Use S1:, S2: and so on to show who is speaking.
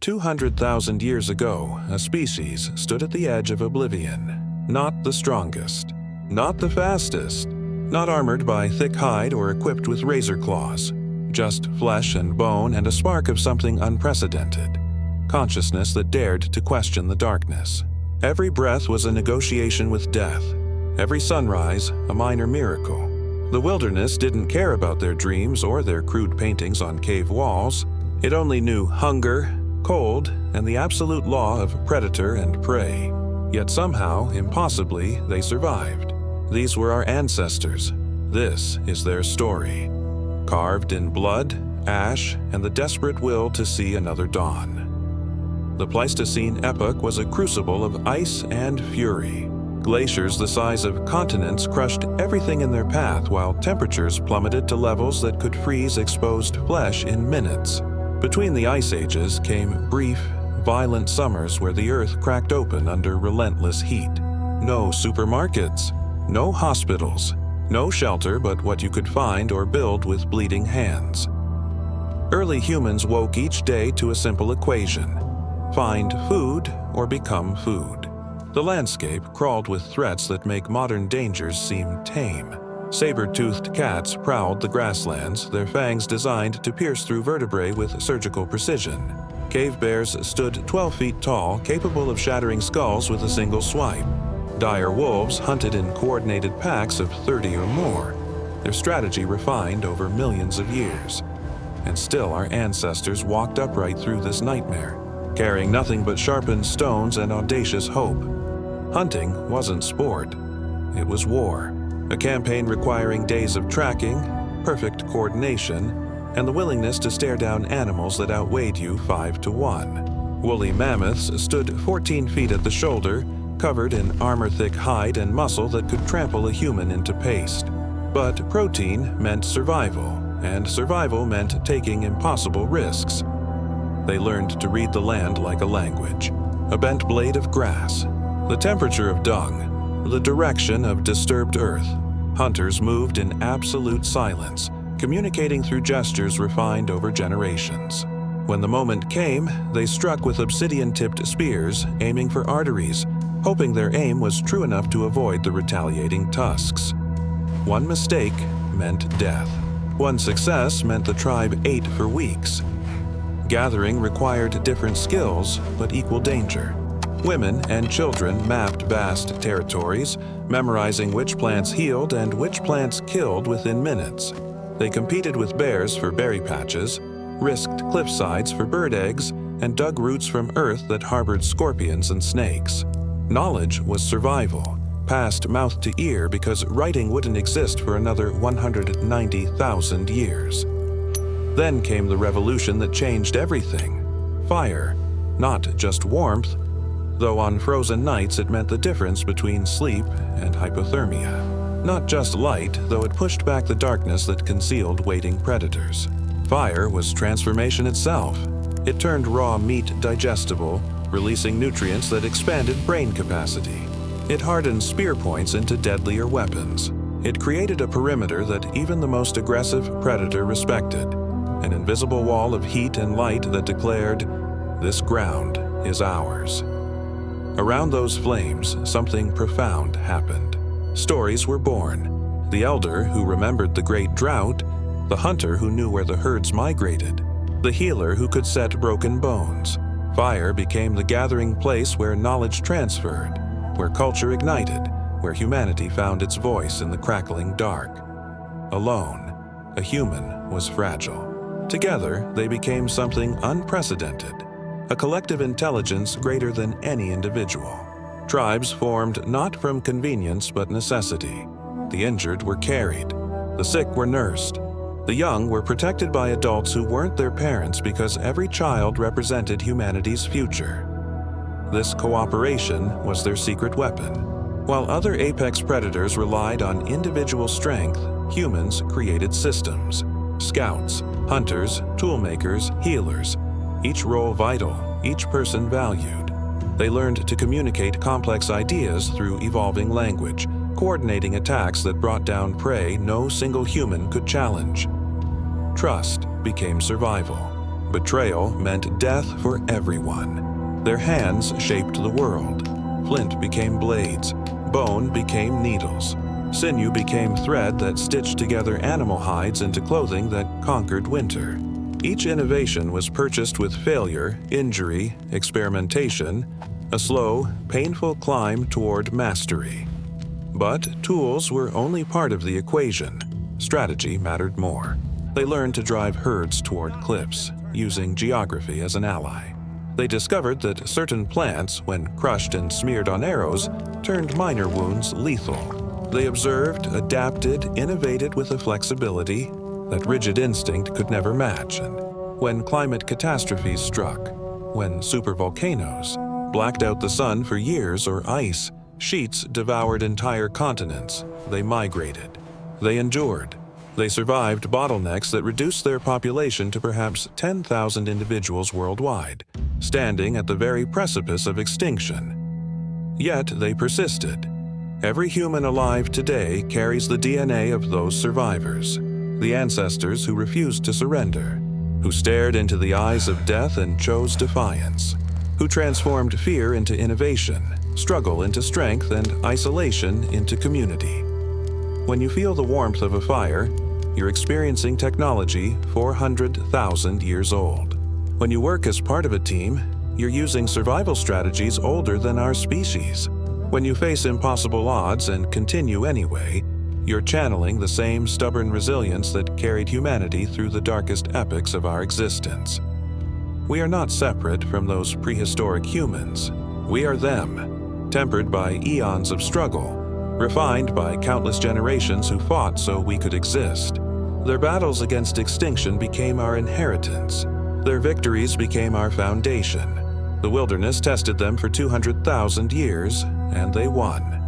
S1: 200,000 years ago, a species stood at the edge of oblivion. Not the strongest, not the fastest, not armored by thick hide or equipped with razor claws. Just flesh and bone and a spark of something unprecedented. Consciousness that dared to question the darkness. Every breath was a negotiation with death. Every sunrise, a minor miracle. The wilderness didn't care about their dreams or their crude paintings on cave walls. It only knew hunger, cold, and the absolute law of predator and prey. Yet somehow, impossibly, they survived. These were our ancestors. This is their story. Carved in blood, ash, and the desperate will to see another dawn. The Pleistocene epoch was a crucible of ice and fury. Glaciers the size of continents crushed everything in their path, while temperatures plummeted to levels that could freeze exposed flesh in minutes. Between the ice ages came brief, violent summers where the earth cracked open under relentless heat. No supermarkets, no hospitals, no shelter but what you could find or build with bleeding hands. Early humans woke each day to a simple equation: find food or become food. The landscape crawled with threats that make modern dangers seem tame. Saber-toothed cats prowled the grasslands, their fangs designed to pierce through vertebrae with surgical precision. Cave bears stood 12 feet tall, capable of shattering skulls with a single swipe. Dire wolves hunted in coordinated packs of 30 or more, their strategy refined over millions of years. And still our ancestors walked upright through this nightmare, carrying nothing but sharpened stones and audacious hope. Hunting wasn't sport, it was war. A campaign requiring days of tracking, perfect coordination, and the willingness to stare down animals that outweighed you 5 to 1. Woolly mammoths stood 14 feet at the shoulder, covered in armor-thick hide and muscle that could trample a human into paste. But protein meant survival, and survival meant taking impossible risks. They learned to read the land like a language. A bent blade of grass, the temperature of dung, the direction of disturbed earth. Hunters moved in absolute silence, communicating through gestures refined over generations. When the moment came, they struck with obsidian-tipped spears, aiming for arteries, hoping their aim was true enough to avoid the retaliating tusks. One mistake meant death. One success meant the tribe ate for weeks. Gathering required different skills, but equal danger. Women and children mapped vast territories, memorizing which plants healed and which plants killed within minutes. They competed with bears for berry patches, risked cliff sides for bird eggs, and dug roots from earth that harbored scorpions and snakes. Knowledge was survival, passed mouth to ear because writing wouldn't exist for another 190,000 years. Then came the revolution that changed everything. Fire, not just warmth, though on frozen nights it meant the difference between sleep and hypothermia. Not just light, though it pushed back the darkness that concealed waiting predators. Fire was transformation itself. It turned raw meat digestible, releasing nutrients that expanded brain capacity. It hardened spear points into deadlier weapons. It created a perimeter that even the most aggressive predator respected, an invisible wall of heat and light that declared, "This ground is ours." Around those flames, something profound happened. Stories were born. The elder who remembered the great drought, the hunter who knew where the herds migrated, the healer who could set broken bones. Fire became the gathering place where knowledge transferred, where culture ignited, where humanity found its voice in the crackling dark. Alone, a human was fragile. Together, they became something unprecedented, a collective intelligence greater than any individual. Tribes formed not from convenience but necessity. The injured were carried. The sick were nursed. The young were protected by adults who weren't their parents because every child represented humanity's future. This cooperation was their secret weapon. While other apex predators relied on individual strength, humans created systems. Scouts, hunters, toolmakers, healers, each role vital, each person valued. They learned to communicate complex ideas through evolving language, coordinating attacks that brought down prey no single human could challenge. Trust became survival. Betrayal meant death for everyone. Their hands shaped the world. Flint became blades. Bone became needles. Sinew became thread that stitched together animal hides into clothing that conquered winter. Each innovation was purchased with failure, injury, experimentation, a slow, painful climb toward mastery. But tools were only part of the equation. Strategy mattered more. They learned to drive herds toward cliffs, using geography as an ally. They discovered that certain plants, when crushed and smeared on arrows, turned minor wounds lethal. They observed, adapted, innovated with a flexibility that rigid instinct could never match. And when climate catastrophes struck, when supervolcanoes blacked out the sun for years or ice sheets devoured entire continents, they migrated. They endured. They survived bottlenecks that reduced their population to perhaps 10,000 individuals worldwide, standing at the very precipice of extinction. Yet they persisted. Every human alive today carries the DNA of those survivors, the ancestors who refused to surrender, who stared into the eyes of death and chose defiance, who transformed fear into innovation, struggle into strength, and isolation into community. When you feel the warmth of a fire, you're experiencing technology 400,000 years old. When you work as part of a team, you're using survival strategies older than our species. When you face impossible odds and continue anyway, you're channeling the same stubborn resilience that carried humanity through the darkest epochs of our existence. We are not separate from those prehistoric humans. We are them, tempered by eons of struggle, refined by countless generations who fought so we could exist. Their battles against extinction became our inheritance. Their victories became our foundation. The wilderness tested them for 200,000 years, and they won.